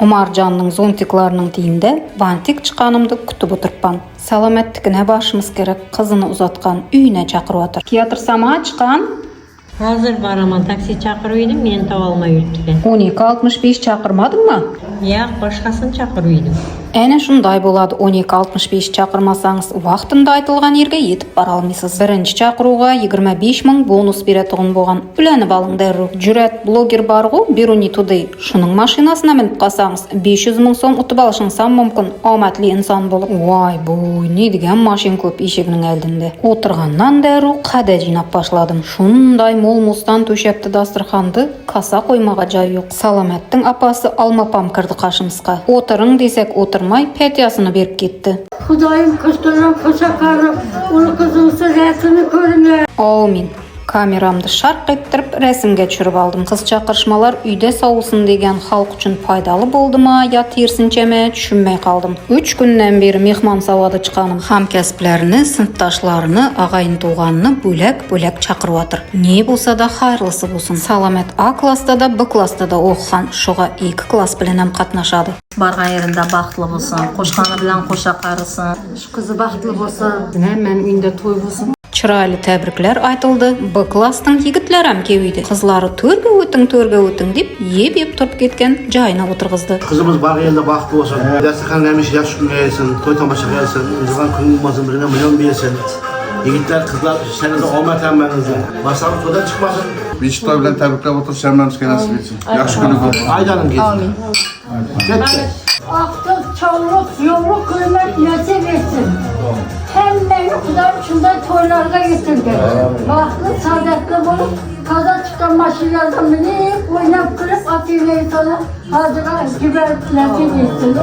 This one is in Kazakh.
Umarcanның зонтикларының тиінде бантик чықанымды күтіп отырпан. Саламаттыкына башымыз керек, қызыны ұзатқан үйіне чақырып отыр. Театр сама чыққан? Hazır baraman taksi çakırıydım, men tav almay yürüttüken. 12.65 çakırmadın mı? Ya, başkasını çakırıydım. Әне шундай болады. 12.65 чакырмасаңыз, вақтында айтылған ерге етіп бара алмайсыз. Бірінші чакыруға 25 мың бонус беретұғын болған. Үләніп алыңдар. Жүрәт блогер бар ғой, Беруни Today. Шының машинасына мініп қалсаңыз, 500 мың сом ұтып алышыңсам мүмкін оматлы инсан болып. Вай, бой, не деген машин көп ешігінің әлдінде. Отырғаннан дәру қада жинап башладым. Шундай мол мустан төшепті дастырханды, каса қоймаға жай жоқ. Саламаттың апасы алмапам кірді қашымызға. Отырың десек отырмай пәтиясыны беріп кетті. Құдайым кыштырып, қышақарып, ұлы қызыңсы рәсіні көріңе. Аумин. Камерамды шарқ еттіріп, рәсімге түсіріп алдым. Қыз чақыршмалар үйде сауылсын деген халық үшін пайдалы болды ма, я терсінше ме, түсінмей қалдым. 3 күннен бері мехман сауады чықаным. Хамкәсіплеріні, сыныпташларыны, ағайын туғанны бөлек чақырып отыр. Не болса да хайырлысы болсын. Саламат А класста да, Б класста да оқыған. Шуға 2 класс біленем қатнашады. Барған ерінде бақытлы болсын, қошқаны білен қоша қарысын. Қызы бақытлы болсын, әмән үйінде той болсын. Чырайлы тәбриклер айтылды. Б класстың егітлер әмкеуйді. Қызлары төрге өтің деп, еп тұрып кеткен жайына отырғызды. Қызымыз бар елде бақытты болсын. Дастархан әмеш жақсы күн келсін, той тамаша келсін, ұзған күн болсын, біріне миллион берсін. Егіттер, қызлар, сәнізді омат әммәңізді. Басарым тодан çıkmasın. Beş toy bilen tebrikler otur, sevmemiz nasip etsin. Yaxşı günü olsun. Aydanım gelsin. Aktı, çavluk, yumruk, kıymet nasip etsin. Hem beni Kudayım şundan toylarda getirdi. Baktı, saadetli bulup, kaza çıkan maşinlerden beni oynap kırıp atıyla insanı hazıra güvertlerden getirdi.